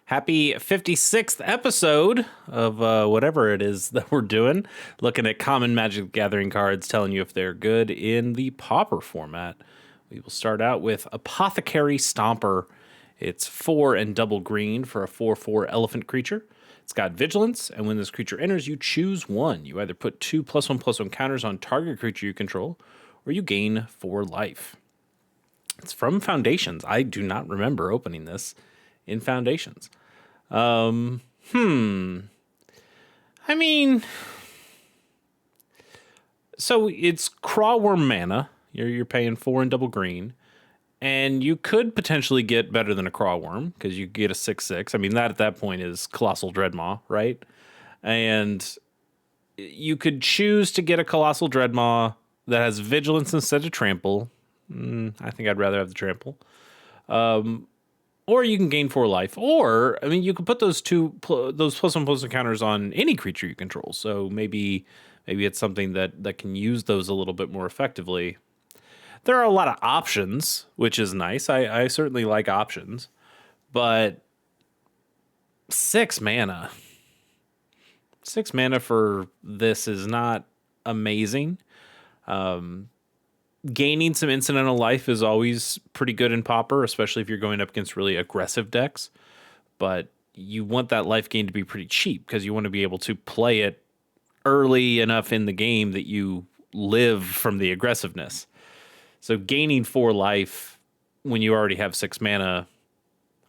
Happy 56th episode of whatever it is that we're doing. Looking at common Magic the Gathering cards, telling you if they're good in the Pauper format. We will start out with Apothecary Stomper. It's 4 and double green for a 4/4 elephant creature. It's got vigilance, and when this creature enters, you choose one. You either put 2+1/+1 counters on target creature you control, or you gain 4 life. It's from Foundations. I do not remember opening this in Foundations. I mean, so it's Crawworm mana. You're paying 4 and double green, and you could potentially get better than a Crawworm because you get a 6/6. I mean, that at that point is Colossal Dreadmaw, right? And you could choose to get a Colossal Dreadmaw that has Vigilance instead of Trample. I think I'd rather have the Trample. Or you can gain 4 life. Or, I mean, you could put those +1/+1 counters on any creature you control. So maybe it's something that can use those a little bit more effectively. There are a lot of options, which is nice. I certainly like options. But 6 mana. 6 mana for this is not amazing. Gaining some incidental life is always pretty good in Pauper, especially if you're going up against really aggressive decks. But you want that life gain to be pretty cheap because you want to be able to play it early enough in the game that you live from the aggressiveness. So gaining 4 life when you already have 6 mana,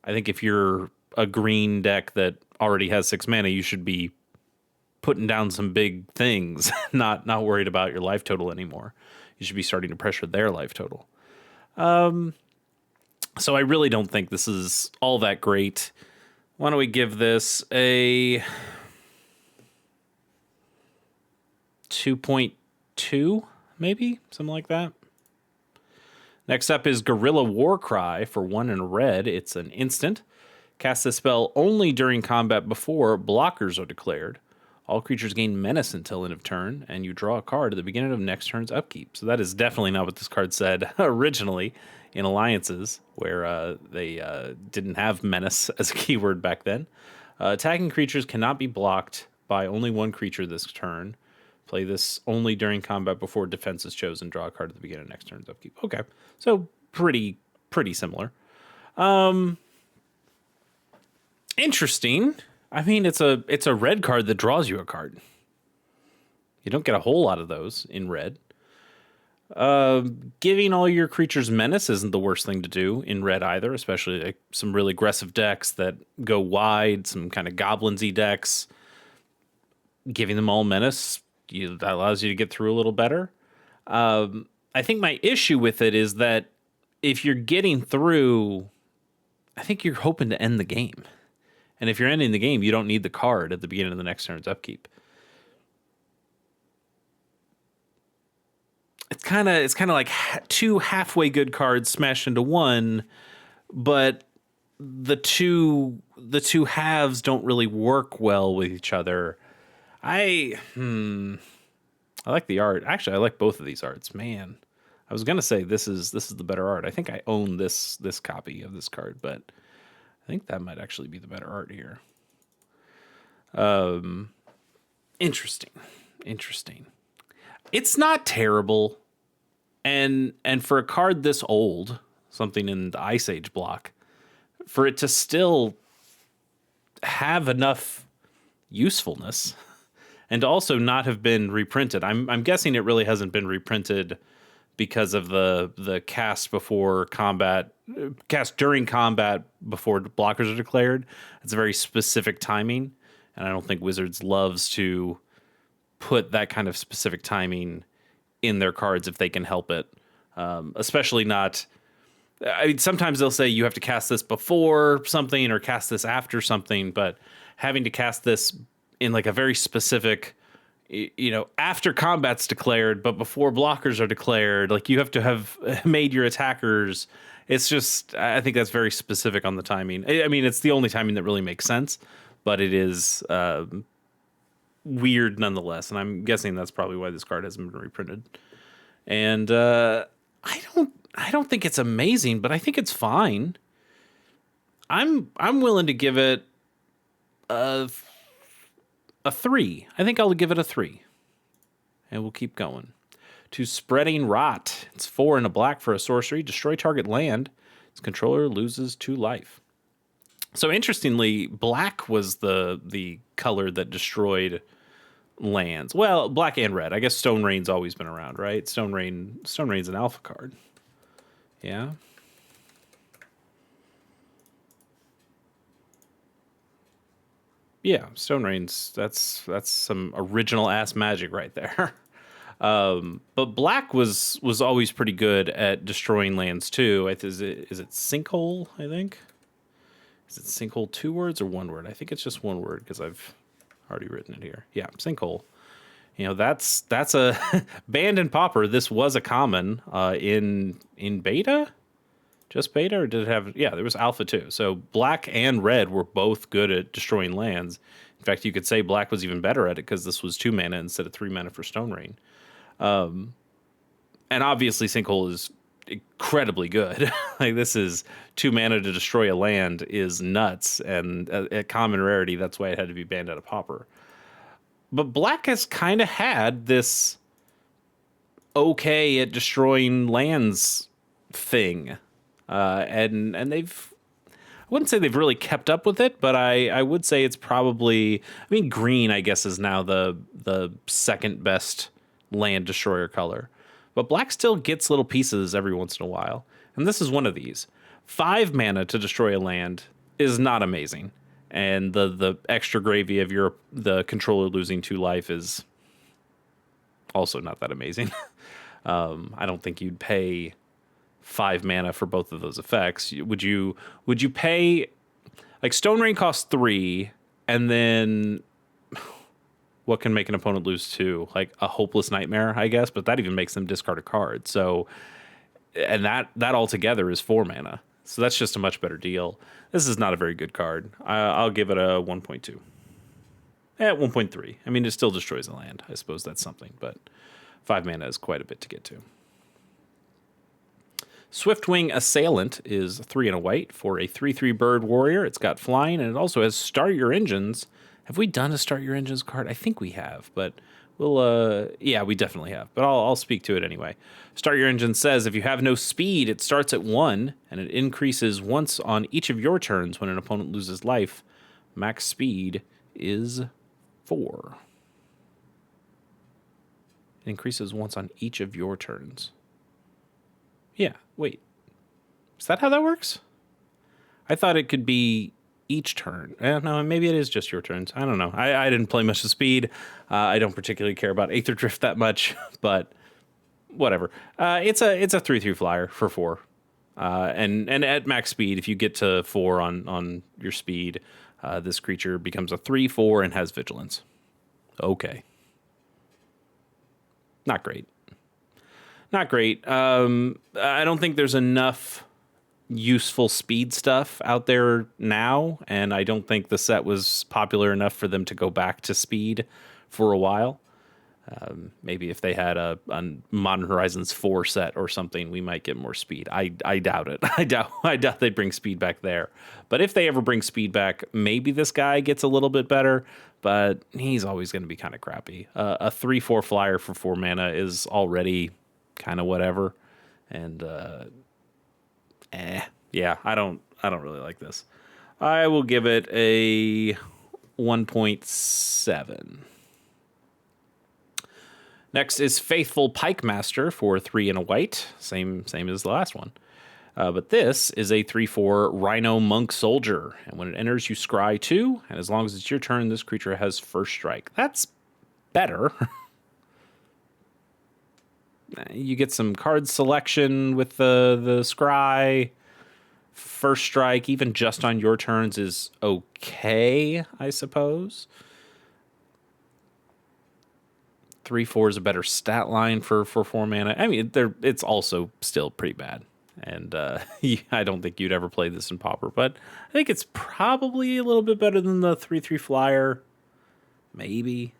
I think if you're a green deck that already has 6 mana, you should be putting down some big things, not worried about your life total anymore. You should be starting to pressure their life total. So I really don't think this is all that great. Why don't we give this a 2.2, maybe? Something like that. Next up is Gorilla Warcry for 1 and red. It's an instant. Cast this spell only during combat before blockers are declared. All creatures gain menace until end of turn, and you draw a card at the beginning of next turn's upkeep. So that is definitely not what this card said originally in Alliances, where they didn't have menace as a keyword back then. Attacking creatures cannot be blocked by only one creature this turn. Play this only during combat before defense is chosen. Draw a card at the beginning of next turn's upkeep. Okay, so pretty similar. Interesting. I mean, it's a red card that draws you a card. You don't get a whole lot of those in red. Giving all your creatures menace isn't the worst thing to do in red either, especially like some really aggressive decks that go wide, some kind of goblinsy decks. Giving them all menace, that allows you to get through a little better. I think my issue with it is that if you're getting through, I think you're hoping to end the game. And if you're ending the game, you don't need the card at the beginning of the next turn's upkeep. It's kind of like 2 halfway good cards smashed into one, but the two halves don't really work well with each other. I like the art. Actually, I like both of these arts. Man, I was gonna say this is the better art. I think I own this copy of this card, but I think that might actually be the better art here. Interesting. It's not terrible. And for a card this old, something in the Ice Age block, for it to still have enough usefulness and to also not have been reprinted. I'm guessing it really hasn't been reprinted because of the cast during combat before blockers are declared. It's a very specific timing, and I don't think Wizards loves to put that kind of specific timing in their cards if they can help it. Especially not, I mean, sometimes they'll say you have to cast this before something or cast this after something, but having to cast this in like a very specific, after combat's declared, but before blockers are declared, like you have to have made your attackers. It's just, I think that's very specific on the timing. I mean, it's the only timing that really makes sense, but it is weird nonetheless. And I'm guessing that's probably why this card hasn't been reprinted. And I don't think it's amazing, but I think it's fine. I'm willing to give it a 3. I think I'll give it a 3. And we'll keep going. To Spreading Rot. It's 4 and a black for a sorcery. Destroy target land. Its controller loses 2 life. So interestingly, black was the color that destroyed lands. Well, black and red. I guess Stone Rain's always been around, right? Stone Rain's an alpha card. Yeah. Yeah, Stone Rain's that's some original ass magic right there. But black was always pretty good at destroying lands too. Is it Sinkhole? I think. Is it Sinkhole 2 words or 1 word? I think it's just 1 word because I've already written it here. Yeah, Sinkhole. You know, that's a banned in Pauper. This was a common in beta, just beta, or did it have? Yeah, there was alpha too. So black and red were both good at destroying lands. In fact, you could say black was even better at it because this was 2 mana instead of 3 mana for Stone Rain. And obviously, Sinkhole is incredibly good. Like, this is 2 mana to destroy a land is nuts, and a common rarity. That's why it had to be banned out of Pauper. But black has kind of had this okay at destroying lands thing, and they've. I wouldn't say they've really kept up with it, but I would say it's probably. I mean, green, I guess, is now the second best land destroyer color. But black still gets little pieces every once in a while. And this is one of these. 5 mana to destroy a land is not amazing. And the extra gravy of the controller losing 2 life is also not that amazing. I don't think you'd pay 5 mana for both of those effects. Would you pay, like, Stone Rain costs 3, and then what can make an opponent lose 2? Like a Hopeless Nightmare, I guess, but that even makes them discard a card. So, and that altogether is 4 mana. So that's just a much better deal. This is not a very good card. I'll give it a 1.2. At 1.3. I mean, it still destroys a land. I suppose that's something, but 5 mana is quite a bit to get to. Swiftwing Assailant is 3 and a white for a 3/3 bird warrior. It's got flying, and it also has Start Your Engines. Have we done a Start Your Engines card? I think we have, but we'll, yeah, we definitely have, but I'll speak to it anyway. Start Your Engine says, if you have no speed, it starts at 1, and it increases once on each of your turns when an opponent loses life. Max speed is 4. It increases once on each of your turns. Yeah, wait. Is that how that works? I thought it could be each turn. No, maybe it is just your turns. I don't know. I didn't play much of speed. I don't particularly care about Aether Drift that much, but whatever. It's a 3/3 flyer for 4. And at max speed, if you get to 4 on your speed, this creature becomes a 3/4 and has vigilance. Okay. Not great. Not great. I don't think there's enough useful speed stuff out there now, and I don't think the set was popular enough for them to go back to speed for a while. Maybe if they had a Modern Horizons 4 set or something, we might get more speed. I doubt it. I doubt they bring speed back there. But if they ever bring speed back, maybe this guy gets a little bit better, but he's always going to be kind of crappy. A 3/4 flyer for 4 mana is already kind of whatever, and yeah, I don't really like this. I will give it a 1.7. Next is Faithful Pikemaster for 3 and a white, same as the last one. But this is a 3/4 Rhino Monk Soldier, and when it enters, you scry 2, and as long as it's your turn, this creature has first strike. That's better. You get some card selection with the scry. First strike, even just on your turns, is okay, I suppose. 3/4 is a better stat line for 4 mana. I mean, it's also still pretty bad. And I don't think you'd ever play this in Pauper, but I think it's probably a little bit better than the 3/3 flyer. Maybe.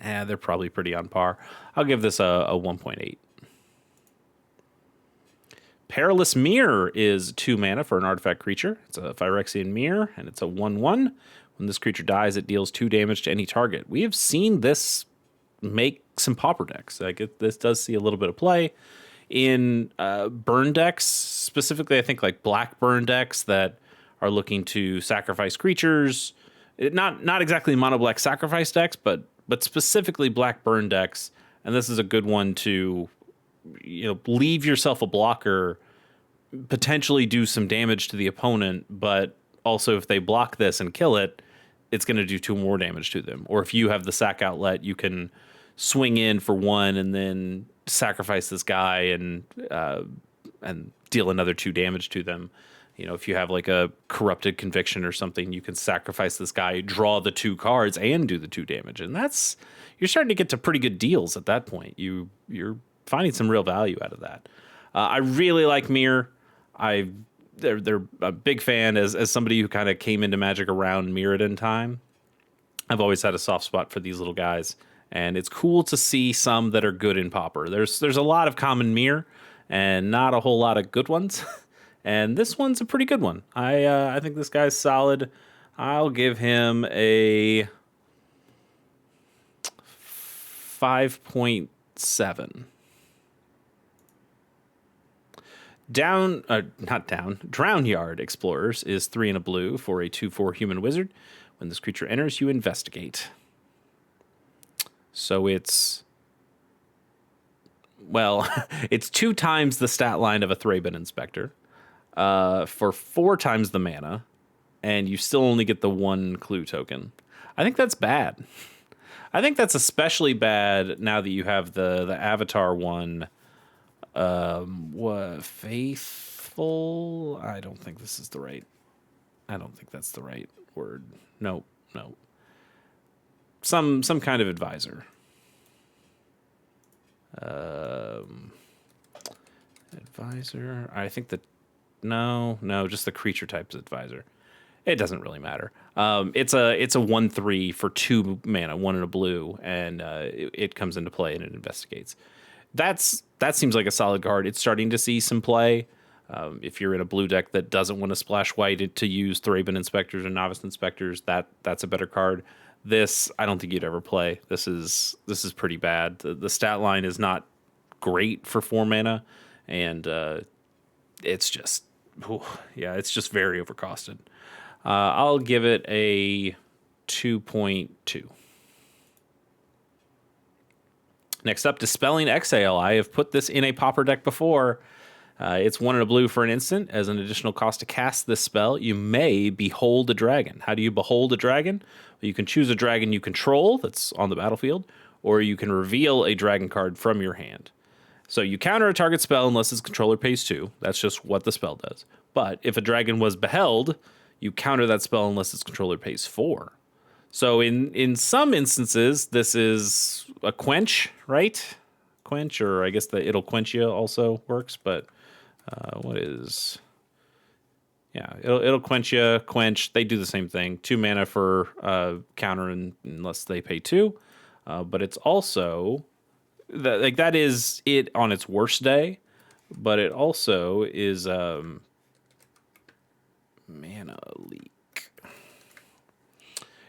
They're probably pretty on par. I'll give this a 1.8. Perilous Mirror is 2 mana for an artifact creature. It's a Phyrexian Mirror, and it's a 1/1. When this creature dies, it deals 2 damage to any target. We have seen this make some Pauper decks. This does see a little bit of play in burn decks, specifically. I think like black burn decks that are looking to sacrifice creatures. Not exactly mono black sacrifice decks, but specifically black burn decks. And this is a good one to leave yourself a blocker, potentially do some damage to the opponent, but also if they block this and kill it, it's going to do 2 more damage to them. Or if you have the sack outlet, you can swing in for 1 and then sacrifice this guy and deal another 2 damage to them. If you have like a Corrupted Conviction or something, you can sacrifice this guy, draw the 2 cards, and do the 2 damage. And you're starting to get to pretty good deals at that point. You're finding some real value out of that. I really like Mirror. They're a big fan as somebody who kind of came into Magic around Mirrodin time. I've always had a soft spot for these little guys, and it's cool to see some that are good in Pauper. There's a lot of common Mirror and not a whole lot of good ones. And this one's a pretty good one. I think this guy's solid. I'll give him a 5.7. Drownyard Explorers is 3 and a blue for a 2/4 human wizard. When this creature enters, you investigate. So it's 2 times the stat line of a Thraben Inspector, for 4 times the mana, and you still only get the 1 clue token. I think that's bad. I think that's especially bad now that you have the Avatar one. Faithful? I don't think that's the right word. No. Some kind of advisor. Advisor. I think just the creature type's advisor. It doesn't really matter. It's a 1/3 for 2 mana, 1 and a blue, and it comes into play and it investigates. That seems like a solid card. It's starting to see some play. If you're in a blue deck that doesn't want to splash white to use Thraben Inspectors and Novice Inspectors, that's a better card. This, I don't think you'd ever play. This is pretty bad. The stat line is not great for 4 mana, and it's just very overcosted. I'll give it a 2.2. Next up, Dispelling Exhale. I have put this in a Pauper deck before. It's 1 and a blue for an instant. As an additional cost to cast this spell, you may behold a dragon. How do you behold a dragon? Well, you can choose a dragon you control that's on the battlefield, or you can reveal a dragon card from your hand. So you counter a target spell unless its controller pays 2. That's just what the spell does. But if a dragon was beheld, you counter that spell unless its controller pays 4. So in some instances, this is a quench, right? Quench, or I guess it'll quench you also works, but it'll quench you, quench. They do the same thing. 2 mana for counter unless they pay 2. But it's also that is it on its worst day, but it also is mana leak.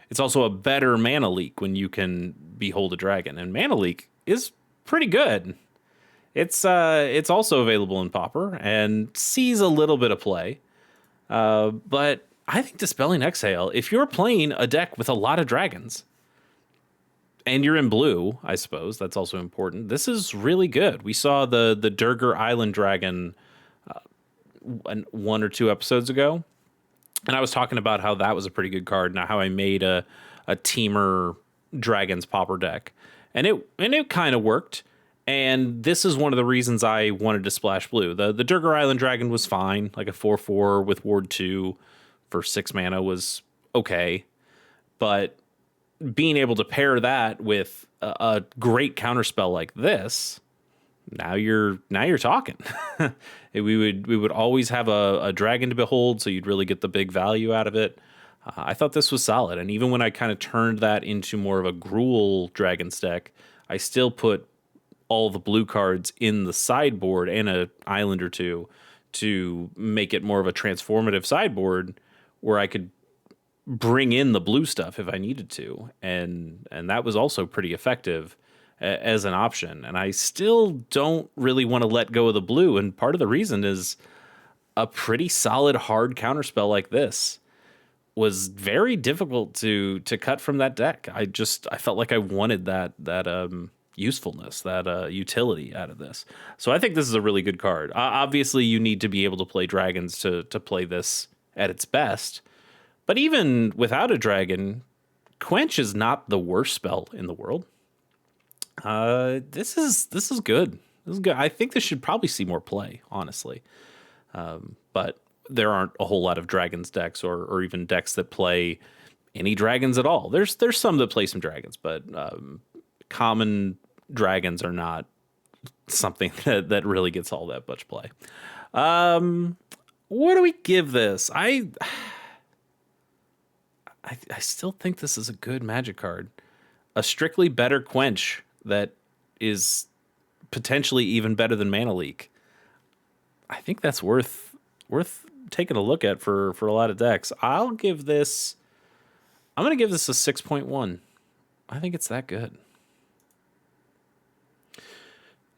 It's also a better mana leak when you can behold a dragon, and mana leak is pretty good. It's also available in Pauper and sees a little bit of play. But I think Dispelling Exhale, if you're playing a deck with a lot of dragons, and you're in blue, I suppose that's also important. This is really good. We saw the Durgar Island Dragon 1 or 2 episodes ago, and I was talking about how that was a pretty good card, and how I made a Teamer Dragons Pauper deck, and it kind of worked. And this is one of the reasons I wanted to splash blue. The Durgar Island Dragon was fine, like a 4/4 with Ward 2 for 6 mana was okay, but being able to pair that with a great counterspell like this, now you're talking. we would always have a dragon to behold, so you'd really get the big value out of it. I thought this was solid, and even when I kind of turned that into more of a Gruul Dragons deck, I still put all the blue cards in the sideboard and an island or 2 to make it more of a transformative sideboard where I could bring in the blue stuff if I needed to, and that was also pretty effective as an option. And I still don't really want to let go of the blue, and part of the reason is a pretty solid hard counterspell like this was very difficult to cut from that deck. I felt like I wanted that usefulness, that utility out of this. So I think this is a really good card. Obviously, you need to be able to play dragons to play this at its best. But even without a dragon, Quench is not the worst spell in the world. This is good. This is good. I think this should probably see more play, honestly. But there aren't a whole lot of dragons decks or even decks that play any dragons at all. There's some that play some dragons, but common dragons are not something that really gets all that much play. What do we give this? I still think this is a good Magic card. A strictly better Quench that is potentially even better than Mana Leak. I think that's worth taking a look at for a lot of decks. I'm going to give this a 6.1. I think it's that good.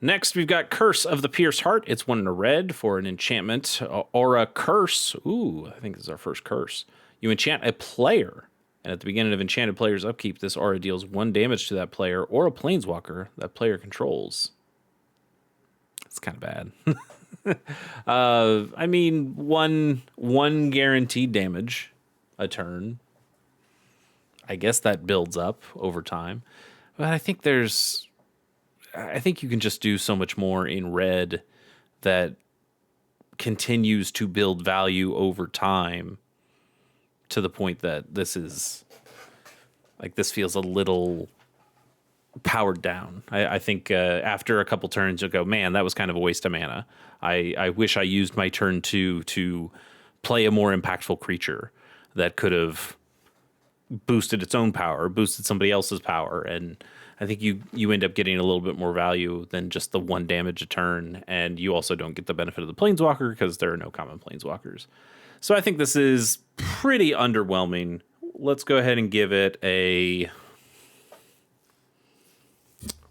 Next, we've got Curse of the Pierced Heart. It's 1 in a red for an enchantment. Aura Curse. Ooh, I think this is our first curse. You enchant a player, and at the beginning of enchanted player's upkeep, this aura deals 1 damage to that player or a planeswalker that player controls. It's kind of bad. I mean, one guaranteed damage a turn. I guess that builds up over time. But I think you can just do so much more in red that continues to build value over time to the point that this feels a little powered down. I think after a couple turns, you'll go, man, that was kind of a waste of mana. I wish I used my turn 2 to play a more impactful creature that could have boosted its own power, boosted somebody else's power, and I think you end up getting a little bit more value than just the 1 damage a turn, and you also don't get the benefit of the Planeswalker because there are no common Planeswalkers. So I think this is pretty underwhelming. Let's go ahead and give it a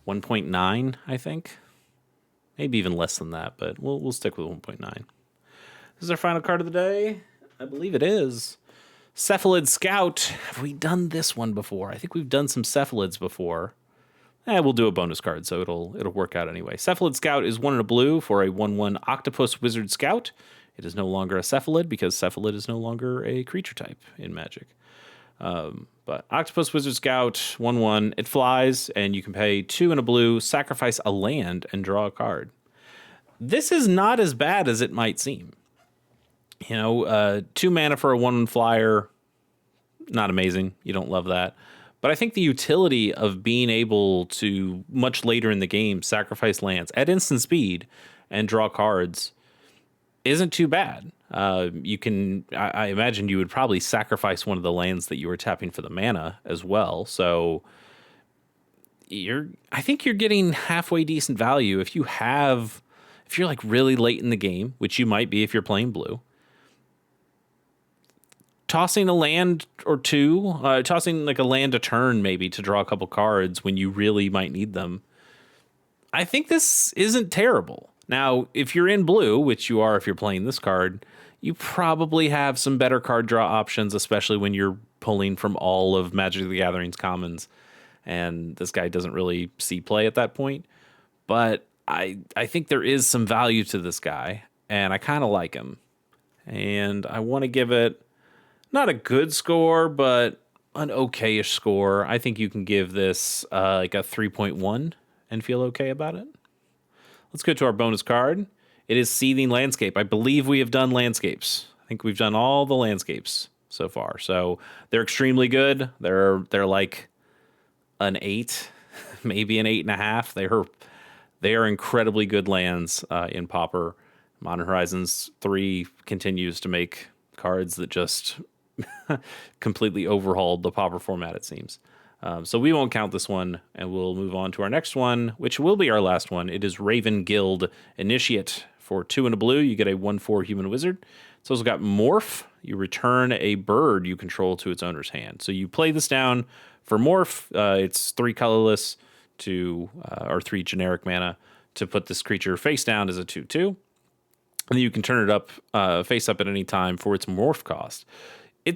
1.9, I think. Maybe even less than that, but we'll stick with 1.9. This is our final card of the day. I believe it is. Cephalid Scout. Have we done this one before? I think we've done some Cephalids before. We'll do a bonus card, so it'll work out anyway. Cephalid Scout is 1 in a blue for a 1/1 Octopus Wizard Scout. It is no longer a Cephalid because Cephalid is no longer a creature type in Magic. But Octopus Wizard Scout, 1/1, it flies, and you can pay 2 in a blue, sacrifice a land, and draw a card. This is not as bad as it might seem. 2 mana for a 1 flyer, not amazing. You don't love that. But I think the utility of being able to, much later in the game, sacrifice lands at instant speed and draw cards isn't too bad. I imagine you would probably sacrifice one of the lands that you were tapping for the mana as well. So I think you're getting halfway decent value if you're like really late in the game, which you might be if you're playing blue. Tossing a land or two, tossing like a land a turn maybe to draw a couple cards when you really might need them. I think this isn't terrible. Now, if you're in blue, which you are if you're playing this card, you probably have some better card draw options, especially when you're pulling from all of Magic the Gathering's commons. And this guy doesn't really see play at that point. But I think there is some value to this guy, and I kind of like him. And I want to give it not a good score, but an okay-ish score. I think you can give this like a 3.1 and feel okay about it. Let's go to our bonus card. It is Seething Landscape. I believe we have done landscapes. I think we've done all the landscapes so far. So they're extremely good. They're like an 8, maybe an 8.5. They are incredibly good lands in Pauper. Modern Horizons 3 continues to make cards that just completely overhauled the Pauper format, it seems. So we won't count this one, and we'll move on to our next one, which will be our last one. It is Raven Guild Initiate For 2 and a blue, you get a 1/4 human wizard. It's also got morph. You return a bird you control to its owner's hand. So you play this down for morph. It's 3 colorless or 3 generic mana to put this creature face down as a 2/2. And then you can turn it up face up at any time for its morph cost. A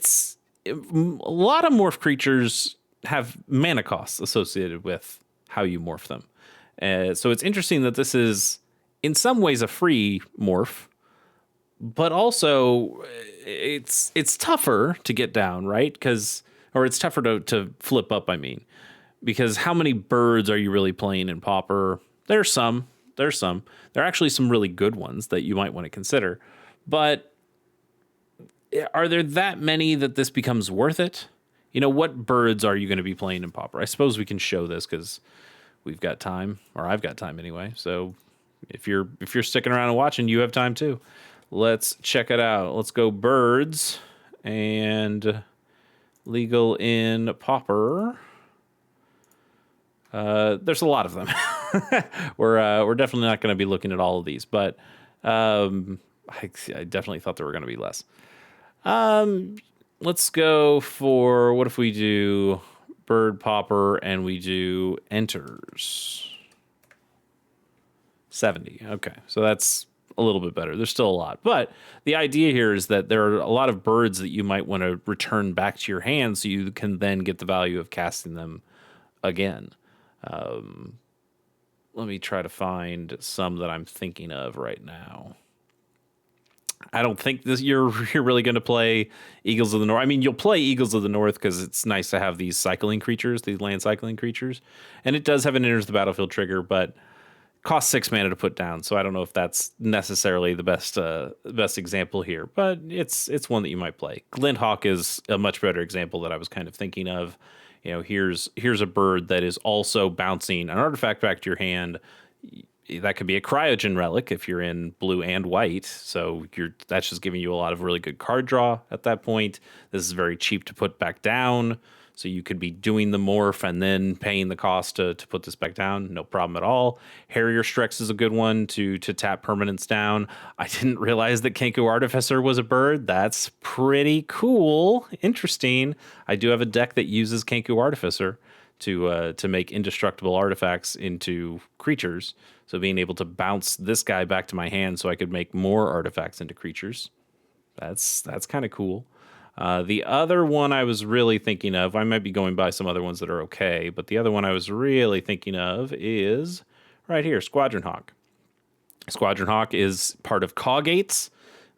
lot of morph creatures have mana costs associated with how you morph them. So it's interesting that this is in some ways a free morph, but also it's tougher to get down, right? Or it's tougher to flip up, I mean. Because how many birds are you really playing in Pauper? There's some. There are actually some really good ones that you might want to consider. But are there that many that this becomes worth it? You know, what birds are you going to be playing in Pauper? I suppose we can show this because we've got time, or I've got time anyway. So if you're sticking around and watching, you have time too. Let's check it out. Let's go birds and legal in Pauper. There's a lot of them. We're definitely not going to be looking at all of these, but I definitely thought there were going to be less. Let's go for, what if we do bird Pauper and we do enters? 70. Okay, so that's a little bit better. There's still a lot, but the idea here is that there are a lot of birds that you might want to return back to your hand so you can then get the value of casting them again. Let me try to find some that I'm thinking of right now. I don't think you're really going to play Eagles of the North. I mean, you'll play Eagles of the North because it's nice to have these cycling creatures, these land cycling creatures, and it does have an enters the battlefield trigger, but costs 6 mana to put down. So I don't know if that's necessarily the best example here, but it's one that you might play. Glinthawk is a much better example that I was kind of thinking of. You know, here's a bird that is also bouncing an artifact back to your hand. That could be a cryogen relic if you're in blue and white. So that's just giving you a lot of really good card draw at that point. This is very cheap to put back down. So you could be doing the morph and then paying the cost to put this back down. No problem at all. Harrier Strex is a good one to tap permanents down. I didn't realize that Kenku Artificer was a bird. That's pretty cool. Interesting. I do have a deck that uses Kenku Artificer to make indestructible artifacts into creatures. So being able to bounce this guy back to my hand so I could make more artifacts into creatures. That's kind of cool. The other one I was really thinking of, I might be going by some other ones that are okay, but the other one I was really thinking of is right here, Squadron Hawk. Squadron Hawk is part of Caw Gates,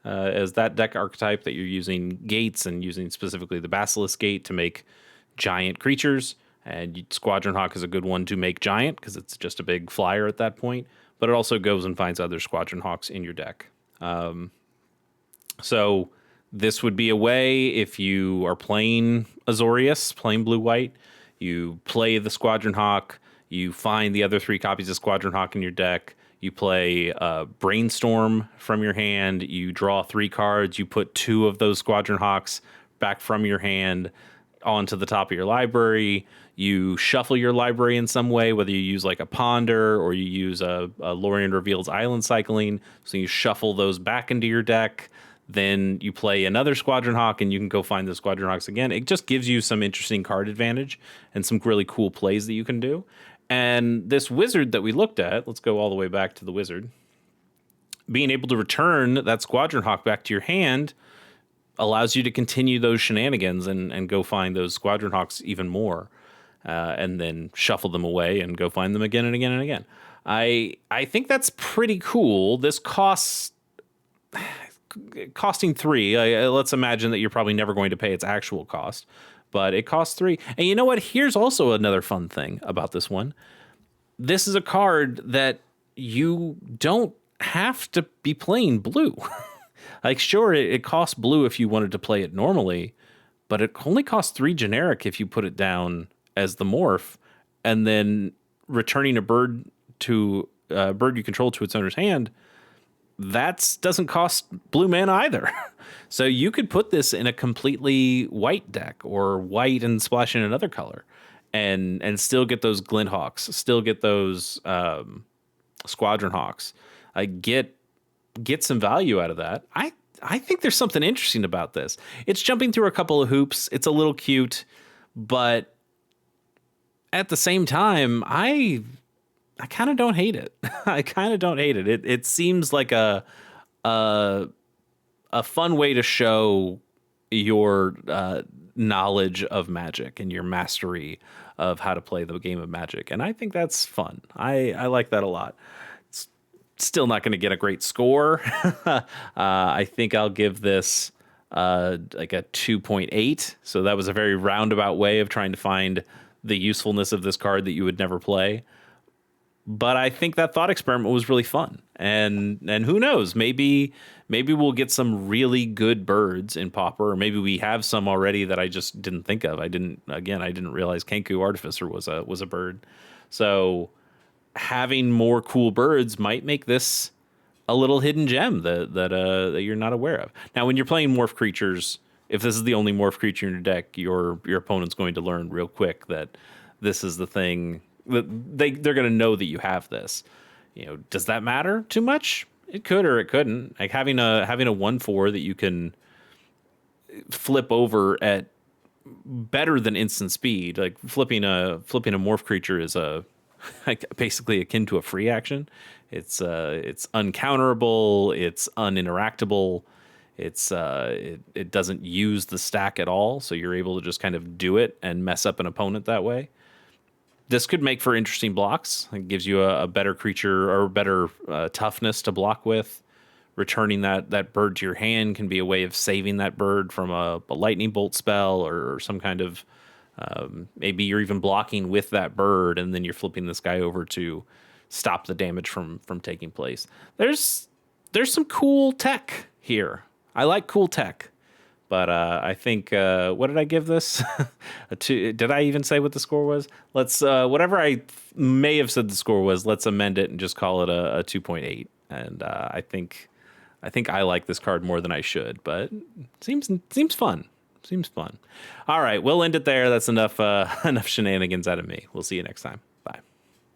as that deck archetype that you're using gates and using specifically the Basilisk Gate to make giant creatures. And Squadron Hawk is a good one to make giant because it's just a big flyer at that point, but it also goes and finds other Squadron Hawks in your deck. So this would be a way, if you are playing Azorius, playing blue-white, you play the Squadron Hawk, you find the other 3 copies of Squadron Hawk in your deck, you play Brainstorm from your hand, you draw 3 cards, you put 2 of those Squadron Hawks back from your hand onto the top of your library, you shuffle your library in some way, whether you use like a Ponder or you use a Lorien Reveals Island Cycling, so you shuffle those back into your deck. Then you play another Squadron Hawk and you can go find the Squadron Hawks again. It just gives you some interesting card advantage and some really cool plays that you can do. And this wizard that we looked at, let's go all the way back to the wizard. Being able to return that Squadron Hawk back to your hand allows you to continue those shenanigans and go find those Squadron Hawks even more. And then shuffle them away and go find them again and again and again. I think that's pretty cool. This costing 3, let's imagine that you're probably never going to pay its actual cost, but it costs 3. And you know what? Here's also another fun thing about this one. This is a card that you don't have to be playing blue. Like, sure, it costs blue if you wanted to play it normally, but it only costs 3 generic if you put it down as the morph, and then returning a bird you control to its owner's hand. That doesn't cost blue mana either. So you could put this in a completely white deck or white and splash in another color and still get those Glinthawks, still get those Squadron Hawks. Get get some value out of that. I think there's something interesting about this. It's jumping through a couple of hoops. It's a little cute, but at the same time, I kind of don't hate it. I kind of don't hate it. It seems like a fun way to show your knowledge of Magic and your mastery of how to play the game of Magic, and I think that's fun. I like that a lot. It's still not going to get a great score. I think I'll give this like a 2.8. So that was a very roundabout way of trying to find the usefulness of this card that you would never play. But I think that thought experiment was really fun, and who knows, maybe we'll get some really good birds in Pauper, or maybe we have some already that I just didn't think of. I didn't realize Kenku Artificer was a bird. So having more cool birds might make this a little hidden gem that you're not aware of. Now, when you're playing morph creatures, if this is the only morph creature in your deck, your opponent's going to learn real quick that this is the thing. They're going to know that you have this. Does that matter too much? It could or it couldn't. Like having a 1/4 that you can flip over at better than instant speed. Like flipping a morph creature is basically akin to a free action. It's uncounterable. It's uninteractable. It doesn't use the stack at all, so you're able to just kind of do it and mess up an opponent that way. This could make for interesting blocks. It gives you a better creature or better toughness to block with. Returning that bird to your hand can be a way of saving that bird from a lightning bolt spell or some kind of maybe you're even blocking with that bird, and then you're flipping this guy over to stop the damage from taking place. There's some cool tech here. I like cool tech. But I think, what did I give this? A 2. Did I even say what the score was? Let's, whatever I may have said the score was, let's amend it and just call it a 2.8. And I think I like this card more than I should, but seems fun. Seems fun. All right, we'll end it there. That's enough shenanigans out of me. We'll see you next time.